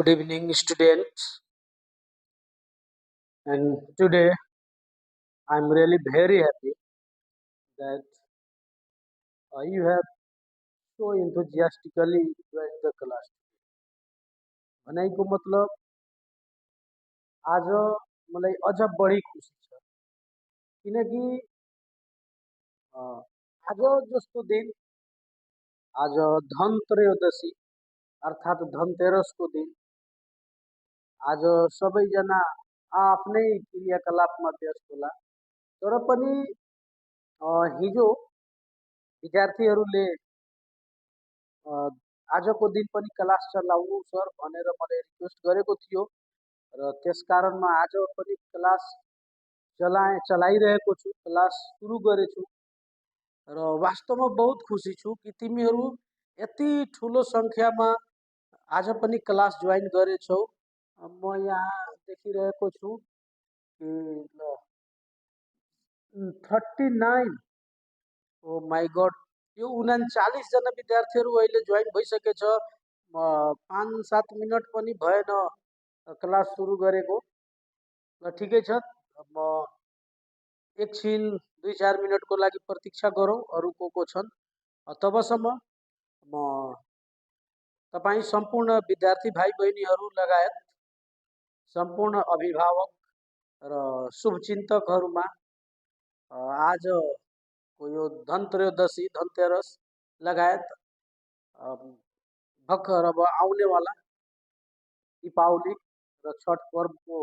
Good evening, students. And today I'm really very happy that you have so enthusiastically joined the class. भनेको मतलब आज मलाई अझ बढी खुसी छ किनकि अ, आज जस्तो दिन आज धनत्रयोदशी अर्थात् धनतेरसको दिन आज सबैजना आफ्नै क्रियाकलापमा व्यस्त होला तर पनि हिजो विद्यार्थीहरूले आजको दिन पनि क्लास चलाउनु सर भनेर मलाई रिक्वेस्ट गरेको थियो र त्यसकारण म आज पनि क्लास चलाइरहेको छु, क्लास सुरु गरेछु र वास्तवमा बहुत खुसी छु कि तिमीहरू यति ठुलो सङ्ख्यामा आज पनि क्लास जोइन गरेछौ। म यहाँ देखिरहेको छु कि 39 ओ माई गॉड यो 39जना विद्यार्थीहरू अहिले जोइन भइसकेछ। 5-7 मिनट पनि भएन क्लास सुरु गरेको। ल ठिकै छ, म एकछिन 2-4 मिनटको लागि प्रतीक्षा गरौँ अरू को छन्। तबसम्म म तपाईँ सम्पूर्ण विद्यार्थी भाइ बहिनीहरू लगायत सम्पूर्ण अभिभावक र शुभचिन्तकहरूमा आजको यो धनत्रयोदशी धनतेरस लगायत भर्खर अब आउनेवाला दीपावली र छठ पर्वको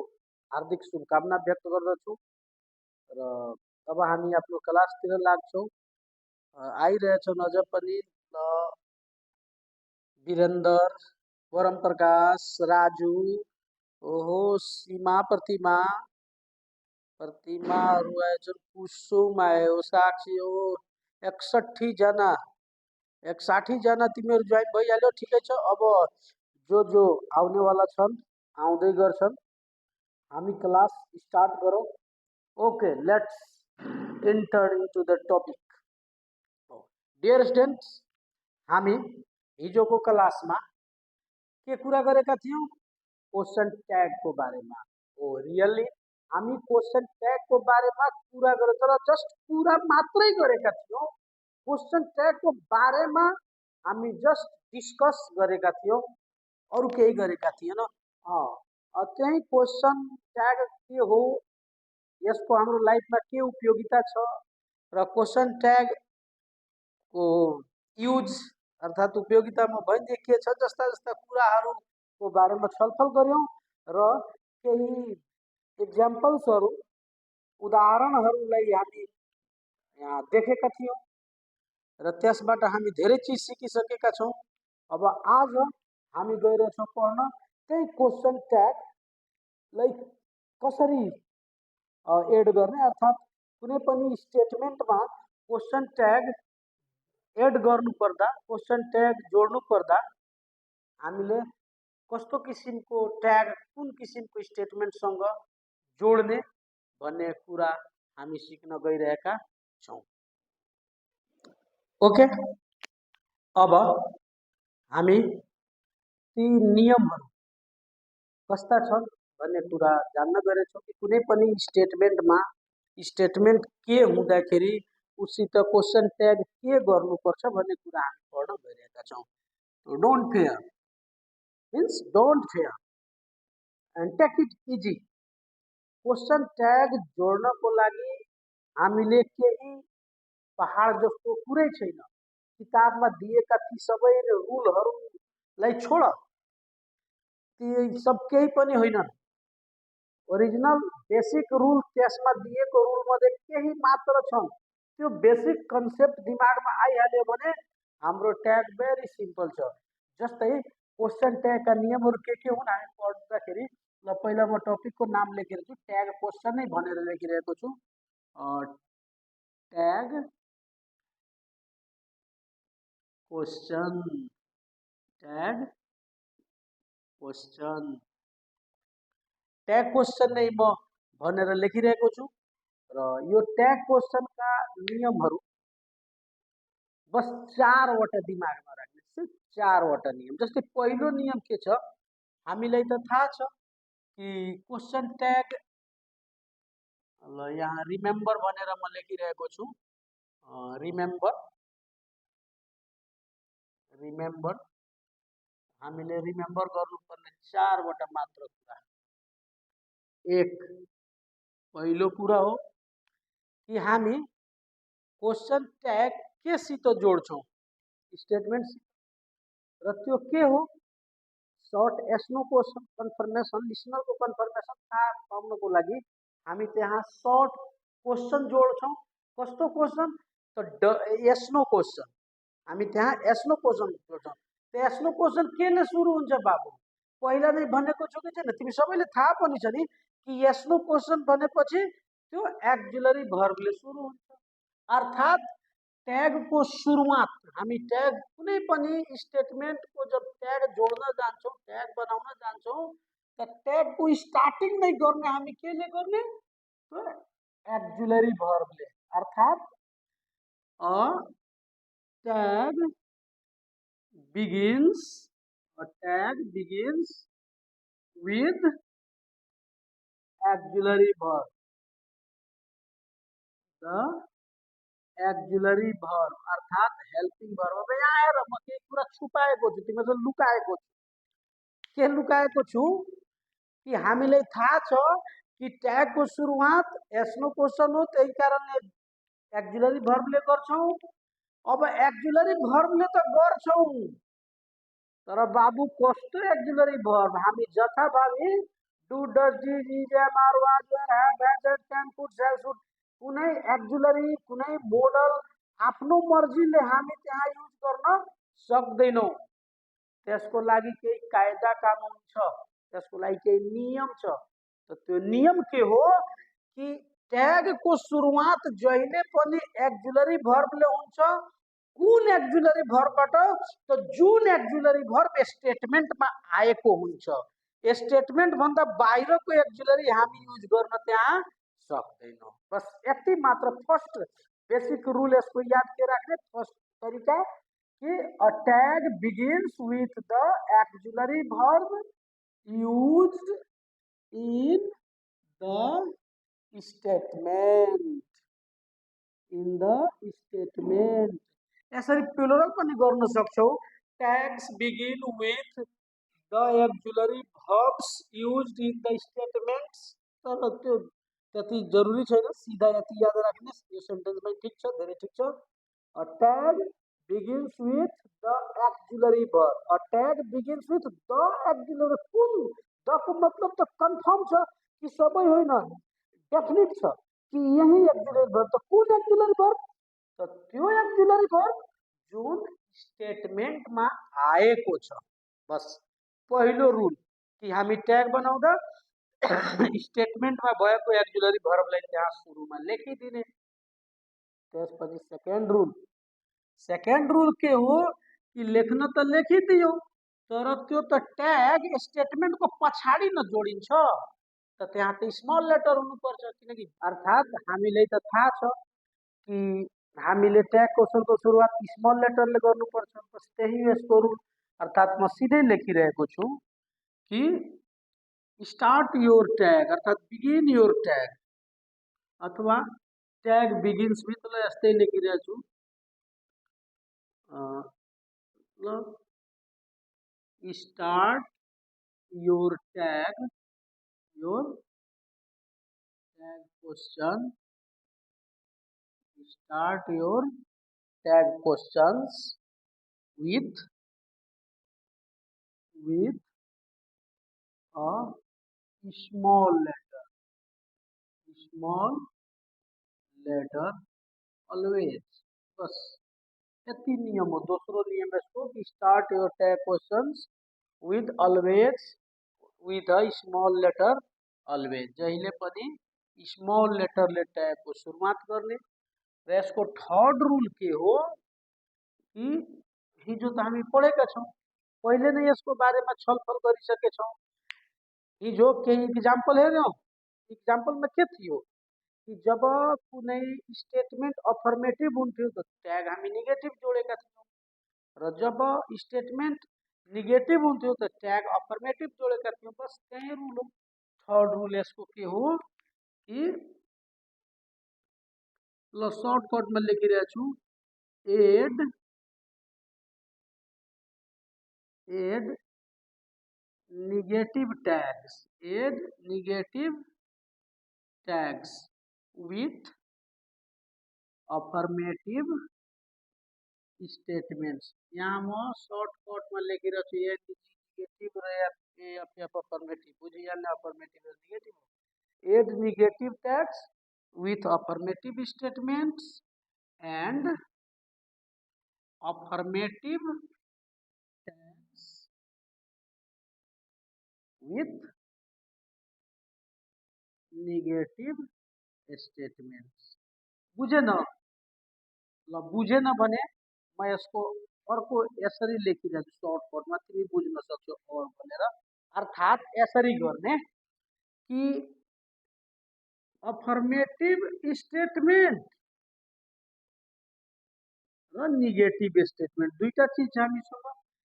हार्दिक शुभकामना व्यक्त गर्दछु र अब हामी आफ्नो क्लासतिर लाग्छौँ। आइरहेछन् अझ पनि वीरेन्द्र, परम प्रकाश, राजु, ओहो सीमा, प्रतिमाहरू आएछन्, कुसुम आयो, साक्षी हो, 61 जना तिमीहरू जोइन भइहाल्यो। ठिकै छ, अब जो आउनेवाला छन् आउँदै गर्छन्, हामी क्लास स्टार्ट गरौँ। Okay, let's enter into the topic. Dear students, हामी हिजोको क्लासमा के कुरा गरेका थियौँ? क्वेसन ट्यागको बारेमा। हो रियल्ली हामी क्वेसन ट्यागको बारेमा कुरा गरेर तर जस्ट कुरा मात्रै गरेका थियौँ। क्वेसन ट्यागको बारेमा हामी जस्ट डिस्कस गरेका थियौँ, अरू केही गरेका थिएन। त्यही क्वेसन ट्याग के हो, यसको हाम्रो लाइफमा के उपयोगिता छ र क्वेसन ट्यागको युज अर्थात् उपयोगितामा भइदिए के छ जस्ता कुराहरूको बारेमा छलफल गऱ्यौँ र केही एक्जाम्पल्सहरू उदाहरणहरूलाई हामी यहाँ देखेका थियौँ र त्यसबाट हामी धेरै चिज सिकिसकेका छौँ। अब आज हामी गइरहेछौँ पढ्न त्यही क्वेसन ट्यागलाई कसरी एड गर्ने, अर्थात् कुनै पनि स्टेटमेन्टमा क्वेसन ट्याग एड गर्नुपर्दा, क्वेसन ट्याग जोड्नु पर्दा हामीले कस्तो किसिमको ट्याग कुन किसिमको स्टेटमेन्टसँग जोड्ने भन्ने कुरा हामी सिक्न गइरहेका छौँ। ओके, अब हामी ती नियमहरू कस्ता छन् भन्ने कुरा जान्न गएछौँ कि कुनै पनि स्टेटमेन्टमा स्टेटमेन्ट के हुँदाखेरि उसित क्वेसन ट्याग के गर्नुपर्छ भन्ने कुरा हामी पढ्न गइरहेका छौँ। Don't fear means don't fear and take it easy. Question tag जोड्नको लागि हामीले केही पहाड जस्तो कुरै छैन, किताबमा दिएका ती सबै रुलहरूलाई छोड, ती सब केही पनि होइनन्। ओरिजिनल बेसिक रुल त्यसमा दिएको रुलमध्ये केही मात्र छन्। त्यो बेसिक कन्सेप्ट दिमागमा आइहाल्यो भने हाम्रो ट्याग भेरी सिम्पल छ। जस्तै क्वेसन ट्यागका नियमहरू के हुन् हामी पढ्दाखेरि, ल पहिला म टपिकको नाम लेखिरहेको छु, ट्याग क्वेसन नै भनेर लेखिरहेको छु। Tag question, tag question, tag question नै म भनेर लेखिरहेको छु र यो ट्याग क्वेसनका नियमहरू बस 4वटा दिमागमा राख्ने, सिर्फ 4वटा नियम। जस्तै पहिलो नियम के छ, हामीलाई त थाहा छ कि क्वेसन ट्याग ल यहाँ रिमेम्बर भनेर म लेखिरहेको छु रिमेम्बर रिमेम्बर हामीले रिमेम्बर गर्नुपर्ने 4 वटा मात्र कुरा एक पहिलो कुरा हो कि हामी क्वेसन ट्याग के सित जोड्छौं स्टेटमेंट र त्यो के हो सर्ट एसनो क्वेसन कन्फर्मेसन लिसनर को कन्फर्मेसन थाहा पाउनको लागि हामी त्यहाँ सर्ट क्वेसन जोड्छौं कस्तो क्वेसन त एसनो क्वेसन हामी त्यहाँ एसनो क्वेसन जोड्छौं त्यो एसनो क्वेसन केले सुरु हुन्छ बाबु पहिला नै भनेको छु कि छैन तिमी सबैले थाहा पनि छ नि कि एसनो क्वेसन भनेपछि त्यो एक्जिलरी भर्बले सुरु हुन्छ अर्थात टैग को शुरुआत हामी टैग कुनै पनि स्टेटमेंट को जब टैग जोड्न जान्छौं टैग बनाउन जान्छौं त टैग को स्टार्टिङ नै गर्ने हामी केले गर्ने त एक्जिलरी भर्बले अर्थात a tag begins with auxiliary verb the auxiliary verb अर्थात हेल्पिङ भर्ब अब यहाँ आएर म केही कुरा छुपाएको छु तिमीसँग लुकाएको छु के लुकाएको छु कि हामीलाई थाहा छ कि ट्याग को सुरुवात एसनो क्वेसन हो त्यही कारणले एक्जिलरी भर्बले गर्छौं अब एक्जिलरी भर्बले त गर्छौं तर बाबु कस्तो एक्जिलरी भर्ब हामी जथाभावी do does did is am are was were have has had can could shall should कुनै एक्जिलरी कुनै मोडल आफ्नो मर्जीले हामी त्यहाँ युज गर्न सक्दैनौं त्यसको लागि केही कायदा कानुन छ त्यसको लागि केही नियम छ त त्यो नियम के हो कि ट्याग को सुरुवात जहिले पनि एक्जिलरी भर्बले हुन्छ कुन एक्जिलरी भर्बबाट त जुन एक्जिलरी भर्ब स्टेटमेन्टमा आएको हुन्छ स्टेटमेन्ट भन्दा बाहिरको एक्जिलरी हामी युज गर्न त्यहाँ सक्दैनौं बस यति मात्र फर्स्ट बेसिक रूल यसको याद के राख्ने फर्स्ट तरिका कि a tag begins with the auxiliary verb used in the statement यसरी प्लुरल पनि गर्न सक्छौ tags begin with the auxiliary verbs used in the statements तर त्यो त्यति जरुरी छैन सिधा यति याद राख्ने यो सेन्टेन्समा ठीक छ धेरै ठीक छ a tag begins with the auxiliary verb a tag begins with the auxiliary कुन द को मतलब त कन्फर्म छ कि सबै होइन डेफिनेट छ कि यही एक्जिलरी भर्ब त कुन एक्जिलरी भर्ब त त्यो एक्जिलरी भर्ब जुन स्टेटमेन्टमा आएको छ बस पहिलो रुल कि हामी ट्याग बनाउँदा स्टेटमेन्टमा भएको एक्जिलरी भर्बलाई त्यहाँ सुरुमा लेखिदिने त्यसपछि सेकेन्ड रुल के हो कि लेख्न त लेखिदियो तर त्यो त ट्याग स्टेटमेन्टको पछाडि न जोडिन्छ त त्यहाँ त स्मल लेटर हुनुपर्छ किनकि अर्थात हामीलाई त थाहा छ कि हामीले ट्याग क्वेसनको सुरुवात स्मल लेटरले गर्नुपर्छ बस त्यही यसको रुल अर्थात म सिधै लेखिरहेको छु कि स्टार्ट योर ट्याग अर्थात बिगिन योर ट्याग अथवा ट्याग बिगिन्स विथ ल यस्तै लेखिरहेको छु ल start your tag question start your tag questions with a small letter always बस यति नियम हो दोस्रो नियम यसको कि start your tag questions with always with a small letter always जहिले पनि स्मल लेटरले ट्यागको सुरुवात गर्ने र यसको थर्ड रुल के हो कि हिजो त हामी पढेका छौं पहिले नै यसको बारेमा छलफल गरिसकेछौं हिजो केही इक्जाम्पल हेर्यौं इक्जाम्पलमा के थियो कि जब कुनै स्टेटमेन्ट अफर्मेटिभ हुन्थ्यो त ट्याग हामी नेगेटिभ जोडेका थियौं र जब स्टेटमेन्ट निगेटिभ हुन्थ्यो त ट्याग अफर्मेटिभ जोडेका थियौँ बस त्यही रुल हो। थर्ड रुल यसको के हो कि ल सर्टकटमा लेखिरहेको छु add negative tags with affirmative statements। यहाँ म सर्टकटमा लेखिरहेको छु ए नेगेटिभ र एफ अफर्मेटिभ बुझिहाल्ने नि अफर्मेटिभ र negative add negative tags with affirmative statements and affirmative tags with negative statements। बुझेन ल बुझेन भने म यसको अर्को यसरी लेखिरहेको छु सर्टकटमा तिमी बुझ्न सक्छौ और भनेर अर्थात् यसरी गर्ने कि अफर्मेटिभ स्टेटमेन्ट र नेगेटिभ स्टेटमेन्ट दुईटा चिज छ हामीसँग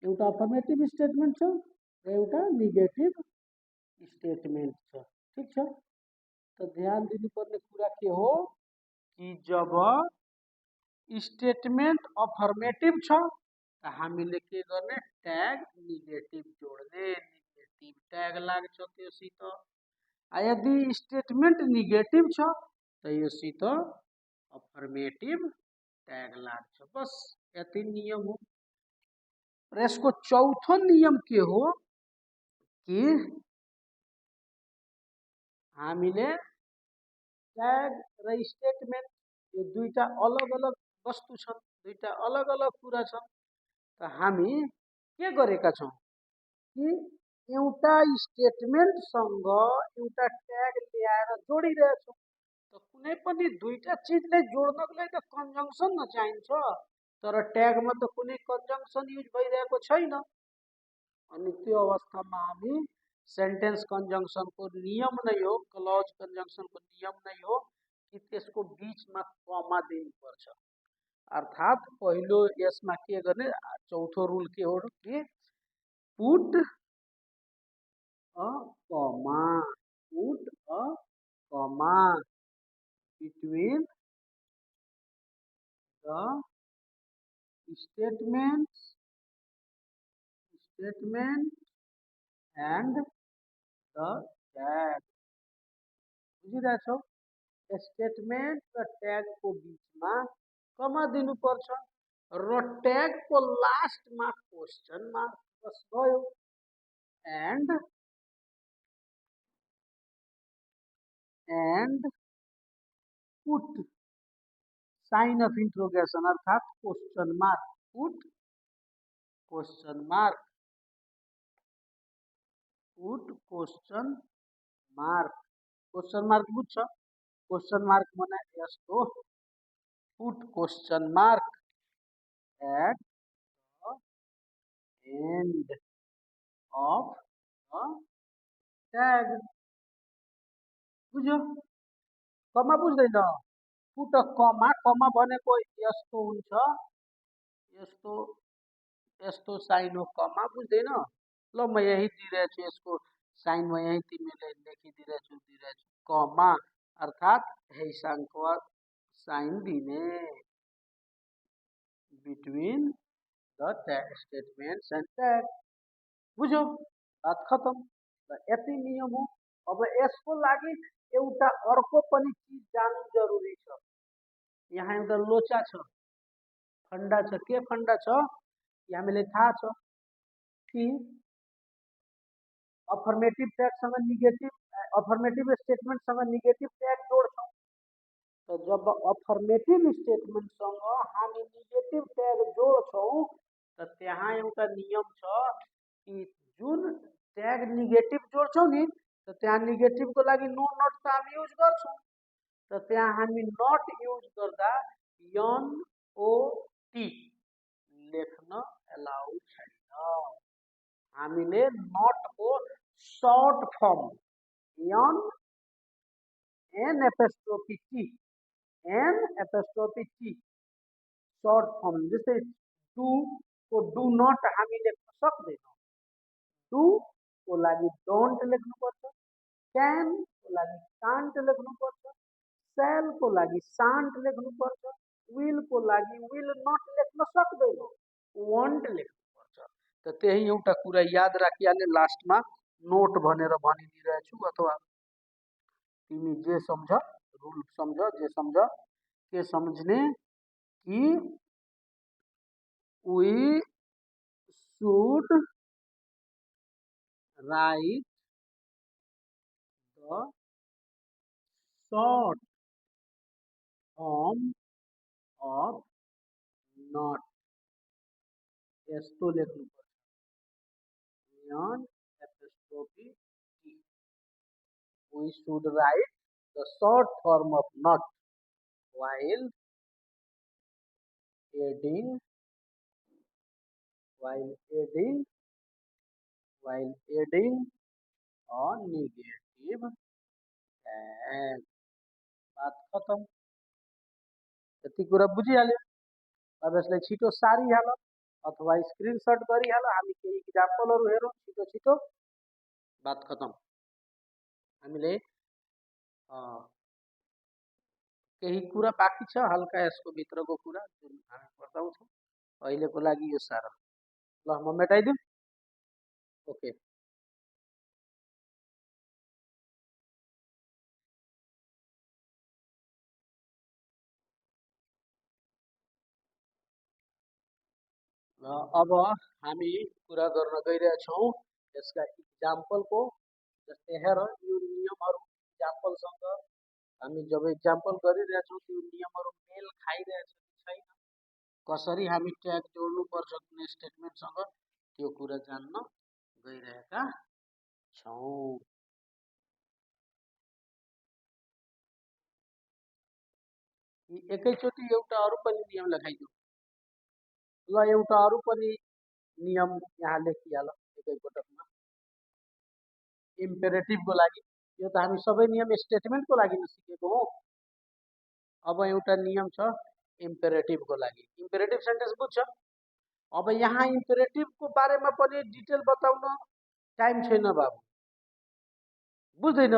एउटा अफर्मेटिभ स्टेटमेन्ट छ र एउटा नेगेटिभ स्टेटमेन्ट छ ठीक छ। तो ध्यान दिनुपर्ने कुरा के हो कि जब स्टेटमेन्ट अफर्मेटिभ छ त हामीले के गर्ने ट्याग नेगेटिभ जोड्ने नेगेटिभ ट्याग लाग्छ त्योसित। यदि स्टेटमेन्ट नेगेटिभ छ त योसित अफर्मेटिभ ट्याग लाग्छ बस यति नियम हो। र यसको चौथो नियम के हो कि हामीले ट्याग र स्टेटमेन्ट यो दुईटा अलग अलग वस्तु छन् दुईटा अलग अलग कुरा छन् त हामी के गरेका छौं कि एउटा स्टेटमेन्टसँग एउटा ट्याग ल्याएर जोडिरहेछौं। त कुनै पनि दुईटा चिजलाई जोड्नको लागि त कन्जङ्सन न चाहिन्छ तर ट्यागमा त कुनै कन्जङ्सन युज भइरहेको छैन अनि त्यो अवस्थामा हामी सेन्टेन्स कन्जङ्सनको नियम नै हो क्लज कन्जङ्सनको नियम नै हो कि त्यसको बीचमा कमा दिनुपर्छ। अर्थात् पहिलो यसमा के गर्ने चौथो रुल के हो कि put a comma between the statement and the tag। बुझिरहेछौ स्टेटमेन्ट र ट्यागको बीचमा कमा दिनुपर्छ र ट्यागको लास्टमा क्वेसन मार्क बस भयो and put sign of interrogation अर्थात् question mark put question mark question mark बुझ्छ क्वेसन मार्क भने यस्तो put question mark at the end of the tag बुझ्यो कमा बुझ्दैन पुट कमा भनेको यस्तो हुन्छ यस्तो यस्तो साइन हो कमा बुझ्दैन ल म यही दिइरहेको छु यसको साइन म यही तिमीले लेखिदिइरहेछु कमा अर्थात् हैसाङको साइन दिने between the statements and tag बुझ्यो बात खतम र यति नियम हो। अब यसको लागि एउटा अर्को पनि चिज जान्नु जरुरी छ यहाँ एउटा लोचा छ फन्डा छ के फन्डा छ हामीलाई थाहा छ कि अफर्मेटिभ ट्यागसँग नेगेटिभ अफर्मेटिभ स्टेटमेन्टसँग नेगेटिभ ट्याग जोड्छौँ त जब अफर्मेटिभ स्टेटमेन्टसँग हामी नेगेटिभ ट्याग जोड्छौँ त त्यहाँ एउटा नियम छ कि जुन ट्याग नेगेटिभ जोड्छौँ नि त त्यहाँ नेगेटिभको लागि नो नट त हामी युज गर्छौँ त त्यहाँ हामी नट युज गर्दा NOT लेख्न एलाउ छैन। हामीले नटको short form N apostrophe T short form जस्तै डू को डू नट हामी लेख्न सक्दैन। डू को लागि डोन्ट लेख्नुपर्छ, क्यान को लागि कान्ट लेख्नुपर्छ, सेल को लागि सान्ट लेख्नुपर्छ, विल को लागि विल नट लेख्न सक्दैन, वन्ट लेख्नुपर्छ। त त्यही एउटा कुरा याद राखिहाल्ने लास्टमा नोट भनेर भनिदिइरहेछु, अथवा तिमी जे सम्झ रुल सम्झ जे सम्झ के सम्झने कि we should write the short form of not, यस्तो लेख्नुपर्छ, N apostrophe T. We should write the short form of not while adding a negative and बात खत्म। यति कुरा बुझिहाल्यो। अब यसलाई छिटो सारिहाल अथवा स्क्रिनशट गरिहाल। हामी केही इक्जाम्पलहरु हेरौँ छिटो छिटो, बात खत्म। हामीले केही कुरा बाँकी छ हल्का यसको भित्रको कुरा जुन हामी बताउँछौँ। अहिलेको लागि यो सारा ल म मेटाइदिउँ। ओके अब हामी कुरा गर्न गइरहेछौँ यसका इक्जाम्पलको। जस्तै हेर यो नियमहरु इक्जाम्पलसँग हामी जब इक्जाम्पल गरिरहेछौँ त्यो नियमहरु मेल खाइरहेछ कि छैन, कसरी हामी ट्याग जोड्नुपर्छ कुनै स्टेटमेन्टसँग त्यो कुरा जान्न गइरहेका छौँ। एकैचोटि एउटा अरु पनि नियम लेखाइदिउँ। ल एउटा अरु पनि नियम यहाँ लेखिहाल एकैपटकमा। इम्पेरेटिभको लागि यो त हामी सबै नियम स्टेटमेन्टको लागि नै सिकेको हौ। अब एउटा नियम छ इम्पेरेटिभको लागि। इम्पेरेटिभ सेन्टेन्स बुझ्छ। अब यहाँ इम्पेरेटिभको बारेमा पनि डिटेल बताउन टाइम छैन बाबु, बुझ्दैन।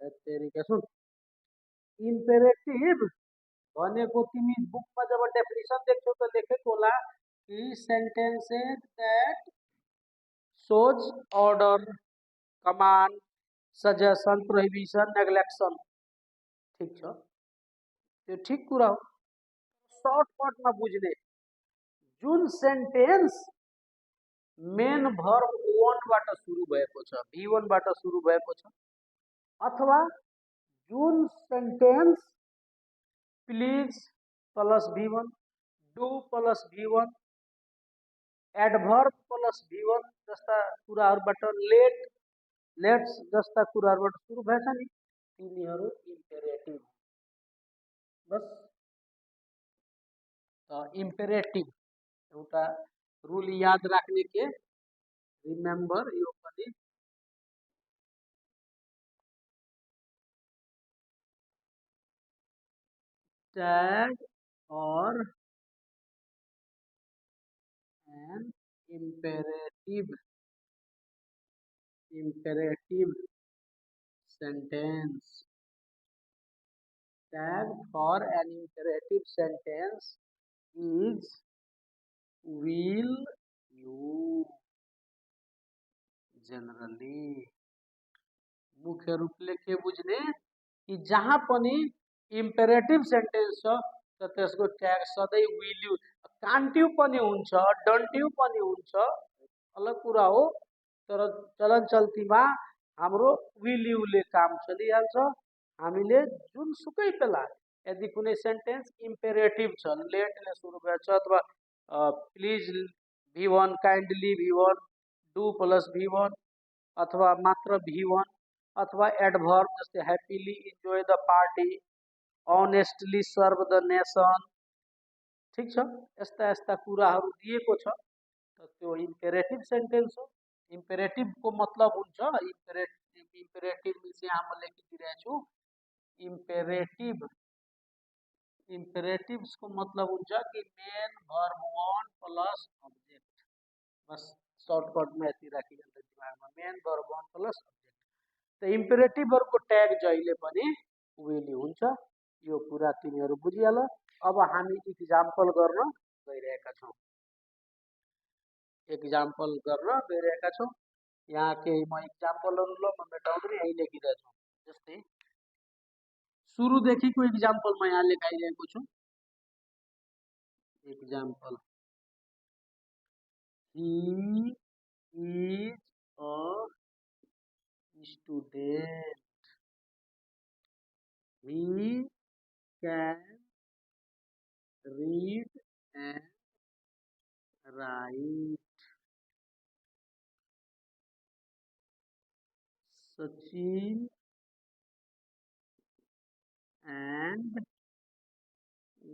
तेरिका सुन, इम्पेरेटिभ भनेको तिमी बुकमा जब डेफिनेसन देख्छौ त लेखेको होला कि sentences that shows order, command, suggestion, prohibition, neglection। ठीक छ, त्यो ठीक कुरा हो। सर्टकटमा बुझ्ने जुन सेन्टेन्स मेन भर्ब वानबाट सुरु भएको छ, V1 बाट सुरु भएको छ, अथवा जुन sentence please plus V1, do plus V1, adverb plus V1 जस्ता कुराहरुबाट, लेट्स जस्ता कुराहरुबाट सुरु भएछ नि तिनीहरु इम्पेरेटिभ। बस इम्पेरेटिभ एउटा रुल याद राख्ने के रिमेम्बर यो पनि टैग और an imperative sentence, tag for an imperative sentence is will you। Generally मुख्य रूपले के बुझ्ने कि जहाँ पनि इम्पेरेटिभ सेन्टेन्स छ त त्यसको ट्याग सधैँ विल यू, कान्ट यू पनि हुन्छ, डन्ट यू पनि हुन्छ, अलग कुरा हो। तर चलन चल्तीमा हाम्रो विल यूले काम चलिहाल्छ। हामीले जुनसुकै बेला यदि कुनै सेन्टेन्स इम्पेरेटिभ छ, लेटले सुरु भएछ अथवा please V1, kindly V1, do plus V1 अथवा मात्र V1, अथवा एडभर्ब जस्तै ह्याप्पीली enjoy the party, honestly serve the nation. ठीक छ, यस्ता यस्ता कुराहरु दिएको छ त त्यो इम्पेरेटिभ सेन्टेन्स हो। इम्पेरेटिभको मतलब हुन्छ इम्पेरेटिभ मिन्स यहाँ म लेखिदिइरहेछु इम्पेरेटिभ्सको मतलब हुन्छ कि main verb one plus object. बस सर्टकट में यति राखिन्छ दिमागमा मेन वर्ब प्लस सब्जेक्ट। त इम्पेरेटिभ वर्बको ट्याग जहिले पनि विल हुन्छ। यो कुरा तिमीहरू बुझिहाल। अब हामी इक्जाम्पल गर्न गइरहेका छौँ। एक्जाम्पल गर्न गइरहेका छौँ। यहाँ केही म इक्जाम्पलहरू ल म मेटाउँदैन यही लेखिरहेको छु। जस्तै सुरुदेखिको इक्जाम्पल म यहाँ लेखाइरहेको छु। Example he is a student, he can read and write, Sachin and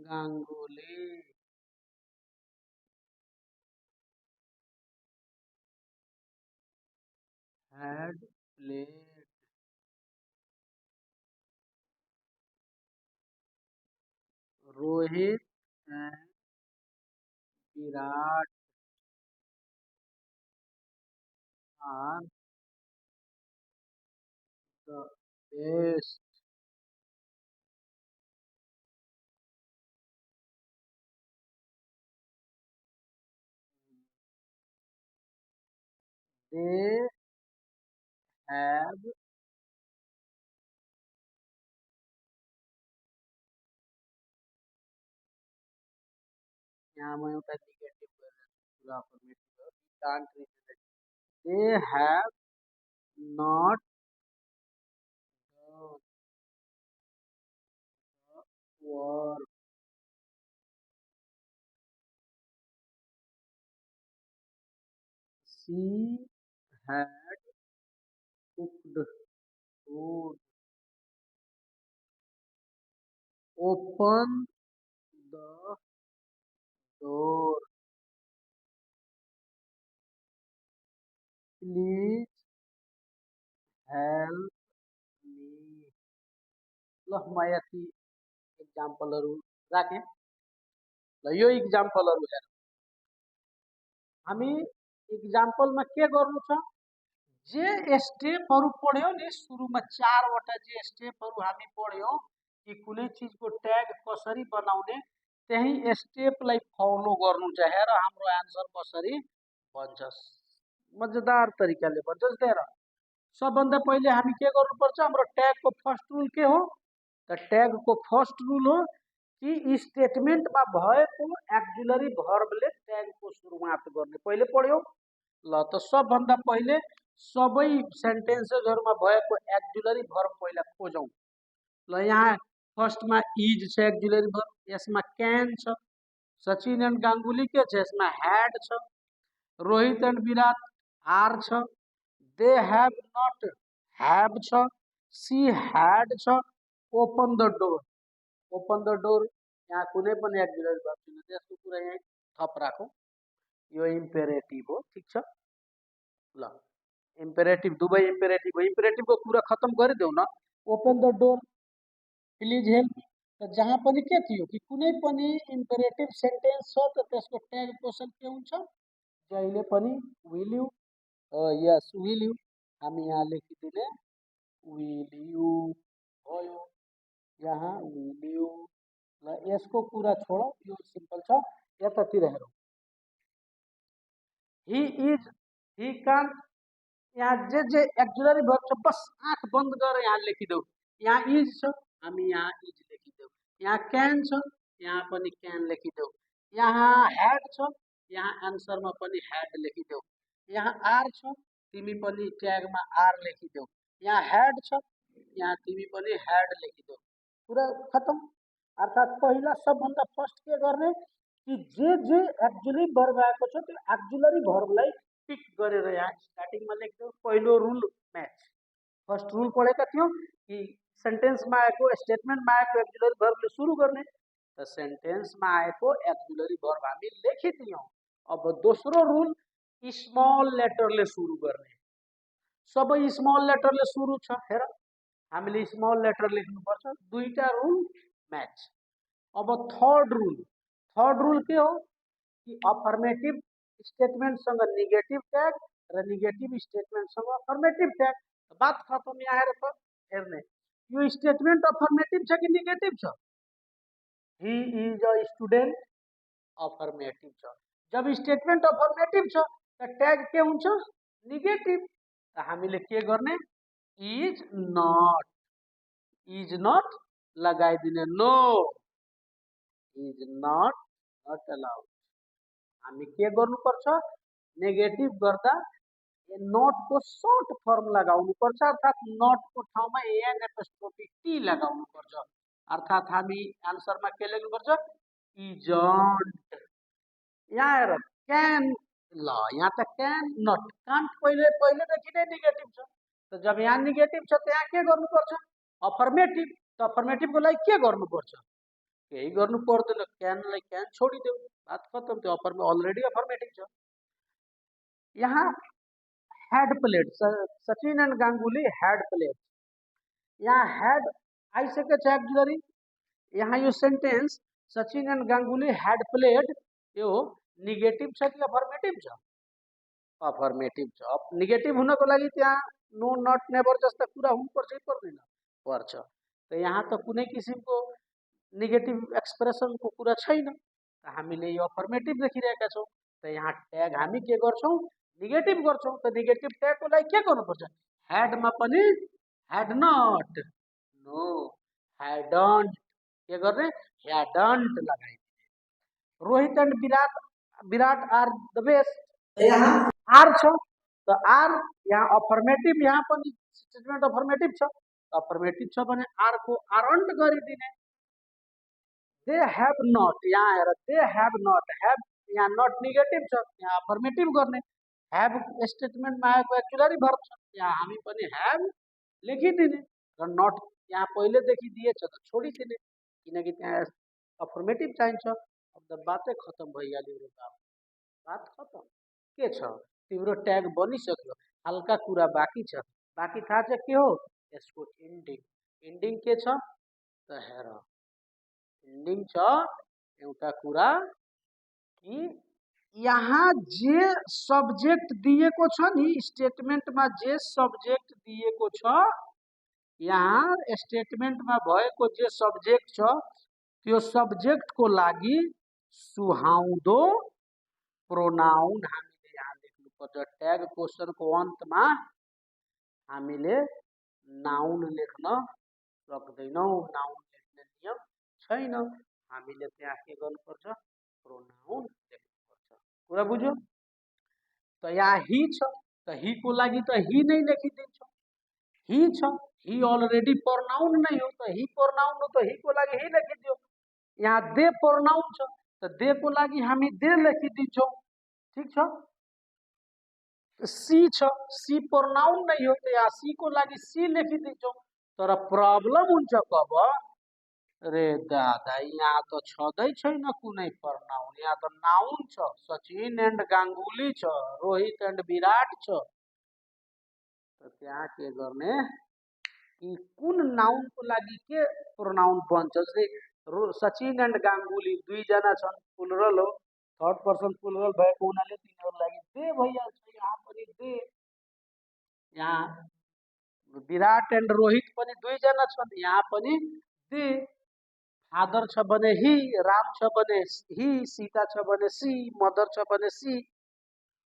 Ganguly had played Rohit and Virat are the best they have यहाँ म एउटा नेगेटिभ गरेर पुरा अफर्मेटिभ हो can't read they have not done the work she had cooked food. Open the door. Please help me. ल म यति इक्जाम्पलहरू राखेँ। ल यो इक्जाम्पलहरू हेर। हामी इक्जाम्पलमा के गर्नु छ? जे स्टेपहरू पढ्यौँ नि सुरुमा 4 वटा जे स्टेपहरू हामी पढ्यौँ कि कुनै चिजको ट्याग कसरी बनाउने त्यही स्टेपलाई फलो गर्नु छ। हेर हाम्रो आन्सर कसरी बन्छ, मजेदार तरिकाले बन्छ। जस्तै हेर सबभन्दा पहिले हामी के गर्नुपर्छ? हाम्रो ट्यागको फर्स्ट रुल के हो? त ट्यागको फर्स्ट रुल हो कि स्टेटमेन्टमा भएको एक्जुलरी भर्बले ट्यागको सुरुवात गर्ने। पहिले पढ्यौँ। ल त सबभन्दा पहिले सबै सेन्टेन्सेसहरूमा भएको एक्जुलरी भर्ब पहिला खोजौँ। ल यहाँ फर्स्टमा इज छ एक्जुलरी भर्ब, यसमा क्यान छ। सचिन एन्ड गाङ्गुली के छ? यसमा ह्याड छ। रोहित एन्ड विराट आर छ। दे हैव नट हैव छ। सी हैड छ। Open the door, open the door यहाँ कुनै पनि एक्जुलरी भर्ब छैन, त्यसको कुरा यहाँ थप राखौँ। यो इम्पेरेटिभ हो, ठिक छ। ल इम्पेरेटिभ दुवै इम्पेरेटिभ हो। इम्पेरेटिभको कुरा खत्तम गरिदेऊ न। Open the door, please help me. त जहाँ पनि के थियो कि कुनै पनि इम्पेरेटिभ सेन्टेन्स छ त त्यसको ट्याग क्वेसन के हुन्छ? जहिले पनि will you. Yes will you. हामी यहाँ लेखिदिने विल यु भयो। यहाँ विल यु। ल यसको कुरा छोडौँ, यो सिम्पल छ। यतातिर हेरौँ। ही इज, ही कान, यहाँ जे एक्जुलरी भर्ब छ बस आँख बन्द गरेर यहाँ लेखिदेऊ। यहाँ इज छ, हामी यहाँ इज लेखिदेऊ। यहाँ क्यान छ, यहाँ पनि क्यान लेखिदेऊ। यहाँ ह्याड छ, यहाँ आन्सरमा पनि ह्याड लेखिदेऊ। यहाँ आर छ, तिमी पनि ट्यागमा आर लेखिदेऊ। यहाँ ह्याड छ, यहाँ तिमी पनि ह्याड लेखिदेऊ। कुरा खत्तम। अर्थात् पहिला सबभन्दा फर्स्ट के गर्ने कि जे एक्जुलरी भर्ब आएको छ त्यो एक्जुलरी भर्बलाई टिक गरेर यहाँ स्टार्टिङमा लेख्छौँ। पहिलो रुल म्याच। फर्स्ट रुल पढेका थियौँ कि सेन्टेन्समा आएको स्टेटमेन्टमा आएको एक्जुलरी भर्बले सुरु गर्ने। त सेन्टेन्समा आएको एक्जुलरी भर्ब हामी लेखिदियौँ। अब दोस्रो रुल स्मल लेटरले सुरु गर्ने। सबै स्मल लेटरले सुरु छ। हेर हामीले स्मल लेटर लेख्नुपर्छ। दुईटा रुल म्याच। अब थर्ड रुल के हो कि अफर्मेटिभ स्टेटमेंट संग नेगेटिव टैग र नेगेटिव स्टेटमेंट संग अफर्मेटिव टैग बात खत्म यहाँ हेर त हेर्ने यो स्टेटमेंट अफर्मेटिव छ कि नेगेटिभ छ he is a student affirmative छ जब स्टेटमेंट अफर्मेटिभ छ त ट्याग के हुन्छ नेगेटिभ त हामीले के गर्ने इज नट लगाइदिने नो इज नट अलाउड हामी के गर्नुपर्छ नेगेटिभ गर्दा नट को सर्ट फर्म लगाउनुपर्छ अर्थात् नट को ठाउँमा एन एपोस्ट्रोफी टी लगाउनुपर्छ अर्थात् हामी आन्सरमा के लेख्नुपर्छ इजन्ट यहाँ हेर क्यान ल यहाँ त क्यान नट कान्ट पहिलेदेखि नै नेगेटिभ छ त जब यहाँ नेगेटिभ छ त्यहाँ के गर्नुपर्छ अफर्मेटिभ त अफर्मेटिभको लागि के गर्नुपर्छ केही गर्नु पर्दैन क्यानलाई क्यान छोडिदेऊ बात खत्म त्यो अलरेडी अफर्मेटिभ छ यहाँ had played Sachin and Ganguly had played यहाँ हैड आइसके छ एक्जुलरी यहाँ यो sentence Sachin and Ganguly had played यो नेगेटिभ छ कि अफर्मेटिभ छ अफर्मेटिभ छ नेगेटिभ हुनको लागि त्यहाँ नो नट नेभर जस्ता कुरा हुनुपर्छ कि पर्दैन पर्छ त यहाँ त कुनै किसिमको नेगेटिभ एक्सप्रेसनको कुरा छैन त हामीले यो अफर्मेटिभ देखिरहेका छौँ त यहाँ ट्याग हामी के गर्छौँ नेगेटिभ गर्छौँ त नेगेटिभ ट्यागको लागि के गर्नुपर्छ ह्याडमा पनि ह्याड नट नो ह्याडन्ट के गर्ने ह्याडन्ट लगाइदिने Rohit and Virat are the best यहाँ आर छ त आर यहाँ अफर्मेटिभ यहाँ पनि स्टेटमेन्ट अफर्मेटिभ छ अफर्मेटिभ छ भने आर को आरन्ट गरिदिने दे हैव नट यहाँ हेर दे हैव नट हैव यहाँ नट नेगेटिभ छ यहाँ अफर्मेटिभ गर्ने हैव स्टेटमेन्टमा आएको एक्जुलरी भर्ब छ यहाँ हामी पनि हैव लेखिदिने र नट यहाँ पहिलेदेखि दिएछ त छोडिदिने किनकि त्यहाँ अफर्मेटिभ चाहिन्छ अब त बातै खत्म भइहाल्यो बात खत्म के छ तिम्रो ट्याग बनिसक्यो हल्का कुरा बाँकी छ बाँकी थाहा छ के हो यसको इन्डिङ के छ त हेर इन्डिङ छ एउटा कुरा कि यहाँ जे सब्जेक्ट दिएको छ नि स्टेटमेन्टमा जे सब्जेक्ट दिएको छ यहाँ स्टेटमेन्टमा भएको जे सब्जेक्ट छ त्यो सब्जेक्टको लागि सुहाउँदो प्रोनाउन हामीले यहाँ लेख्नुपर्छ ट्याग क्वेसनको अन्तमा हामीले नाउन लेख्न सक्दैनौँ नाउन लेख्ने नियम छैन हामीले त्यहाँ के गर्नुपर्छ प्रोनाउन लेख्नुपर्छ कुरा बुझ्यो त यहाँ हि छ त हिको लागि त हि नै लेखिदिन्छौँ हि छ हि अलरेडी प्रोनाउन नै हो त हि प्रोनाउन हो त हिको लागि हि लेखिदियो यहाँ दे प्रोनाउन छ त देको लागि हामी दे लेखिदिन्छौँ ठीक छ सी छ सी प्रोनाउन नै हो त यहाँ सी को लागि सी लेखिदिन्छौँ तर प्रब्लम हुन्छ कब रे दादा यहाँ त छँदै छैन कुनै प्रोनाउन यहाँ त नाउन छ सचिन एन्ड गांगुली छ रोहित एन्ड विराट छ त त्यहाँ के गर्ने कि कुन नाउनको लागि के प्रोनाउन बन्छ जस्तै सचिन एन्ड गांगुली दुईजना छन् प्लुरल हो थर्ड पर्सन प्लुरल भएको हुनाले तिनीहरूलाई दे भइहाल्छ यहाँ पनि दे यहाँ विराट एन्ड रोहित पनि दुईजना छन् यहाँ पनि दे फादर छ भने हि राम छ भने हि सीता छ भने सी मदर छ भने सी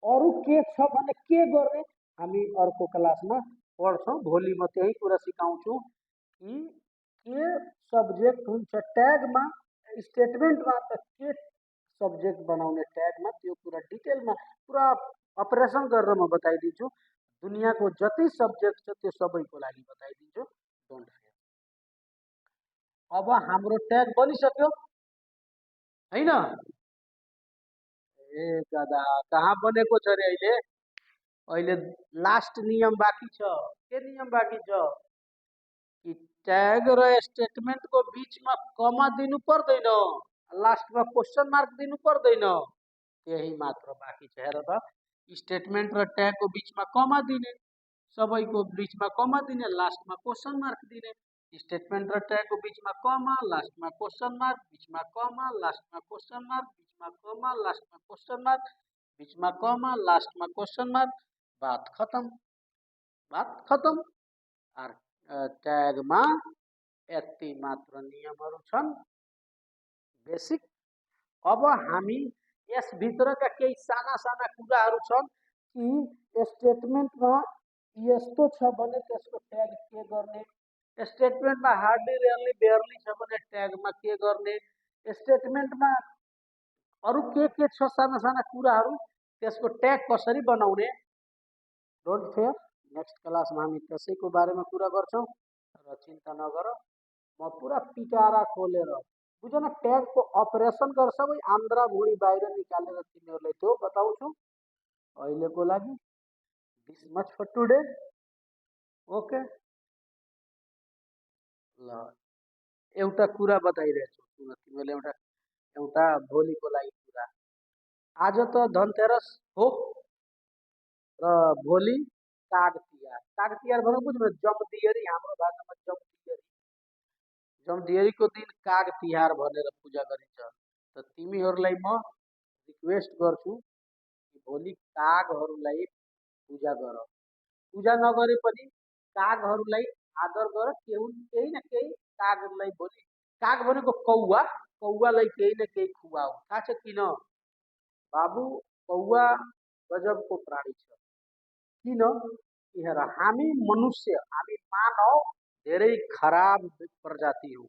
अरू के छ भने के गर्ने हामी अर्को क्लासमा पढ्छौँ भोलि म त्यही कुरा सिकाउँछु कि के सब्जेक्ट हुन्छ ट्यागमा स्टेटमेन्टमा त के सब्जेक्ट बनाउने ट्यागमा त्यो कुरा डिटेलमा पुरा अपरेसन गरेर म बताइदिन्छु दुनियाँको जति सब्जेक्ट छ त्यो सबैको लागि बताइदिन्छु डोन्ट फेयर अब हाम्रो ट्याग बनिसक्यो हैन ए दादा कहाँ बनेको छ रे अहिले अहिले लास्ट नियम बाँकी छ के नियम बाँकी छ कि ट्याग र स्टेटमेन्टको बीचमा कमा दिनु पर्दैन लास्टमा क्वेसन मार्क दिनु पर्दैन त्यही मात्र बाँकी छ हेर त स्टेटमेन्ट र ट्यागको बीचमा कमा दिने सबैको बीचमा कमा दिने लास्टमा क्वेसन मार्क दिने स्टेटमेन्ट र ट्यागको बीचमा कमा लास्टमा क्वेसन मार्क बीचमा कमा लास्टमा क्वेसन मार्क बीचमा कमा लास्टमा क्वेसन मार्क बीच में कॉमा, लास्ट में क्वेश्चन मार्क, बात खत्म। और टैग में यति मात्र नियमहरु छन् बेसिक। अब हामी यस भित्रका केही साना साना कुराहरु छन् कि स्टेटमेन्टमा यस्तो छ भने त्यसको ट्याग के गर्ने, स्टेटमेन्टमा हार्डली रेयरली बेयरली छ भने ट्यागमा के गर्ने, स्टेटमेन्टमा अरु के छ साना साना कुराहरु त्यसको ट्याग कसरी बनाउने। डोन्ट फेयर, नेक्स्ट क्लासमा हामी त्यसैको बारेमा कुरा गर्छौं र चिन्ता नगर। म पुरा पिटारा खोलेर बुझ न ट्यागको अपरेसन गर्छ सबै आन्द्रा भुडी बाहिर निकालेर तिमीहरुलाई त्यो बताउँछु। अहिलेको लागि this much for today. Okay, ल एउटा कुरा बताइरहेछु तिमीहरुले, एउटा भोलिको लागि कुरा। आज त धनतेरस हो र भोलि काग तिहार। काग तिहार भनेको बुझ्नु, जमदियरी हाम्रो भाषामा जमदियरी। जमदियरीको दिन काग तिहार भनेर पूजा गरिन्छ। त तिमीहरुलाई म रिक्वेस्ट गर्छु कि भोलि कागहरुलाई पूजा गर। पूजा नगरे पनि कागहरुलाई आदर गर। केही न केही कागहरुलाई भोलि, काग भनेको कौवा, कौवालाई केही न केही खुवाऊ। थाहा छ किन? बाबु, कौवा गजबको प्राणी छ। किन? हेर, हामी मनुष्य, हामी मानव धेरै खराब प्रजाति हौ।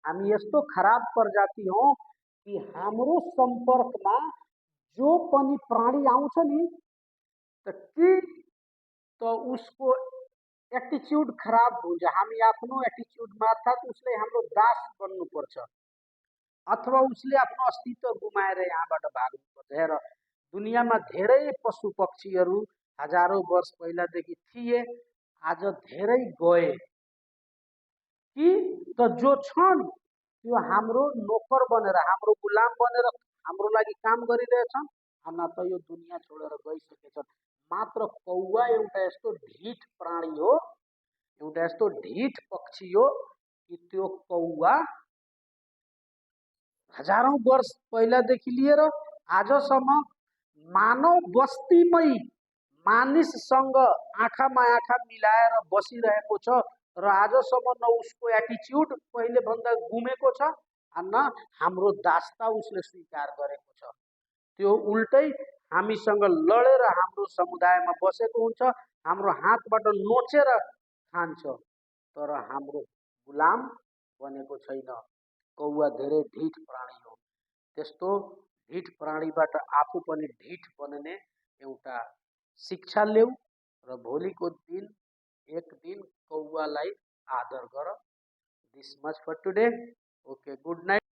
हामी यस्तो खराब प्रजाति हौ कि हाम्रो सम्पर्कमा जो पनि प्राणी आउँछ नि त उसको एटिट्युड खराब हुन्छ। हामी आफ्नो एटिट्युड मार्फत उसले हाम्रो दास बन्नुपर्छ अथवा उसले आफ्नो अस्तित्व गुमाएर यहाँबाट भाग्नुपर्छ। हेर, दुनियाँमा धेरै पशु पक्षीहरू हजारौं वर्ष पहिलादेखि थिए, आज धेरै गए कि त जो छन् त्यो हाम्रो नोकर बनेर, हाम्रो गुलाम बनेर हाम्रो लागि काम गरिरहेछन्, न त यो दुनियाँ छोडेर गइसकेछन्। मात्र कौवा एउटा यस्तो ढिठ प्राणी हो, एउटा यस्तो ढिठ पक्षी हो कि त्यो कौवा हजारौं वर्ष पहिलादेखि लिएर आजसम्म मानव बस्तीमै मानिससँग आँखामा आँखा मिलाएर बसिरहेको छ र आजसम्म न उसको एटिट्युड पहिले भन्दा गुमेको छ न हाम्रो दासता उसले स्वीकार गरेको छ। त्यो उल्टै हामीसँग लडेर हाम्रो समुदायमा बसेको हुन्छ, हाम्रो हातबाट नोचेर खान्छ, तर हाम्रो गुलाम बनेको छैन। कौवा धेरै ढिठ प्राणी हो। त्यस्तो ढिठ प्राणीबाट आफू पनि ढिठ बन्ने एउटा शिक्षा लेऊ र भोलिको दिन एक दिन कौवालाई आदर गर। This much for today. Okay, good night.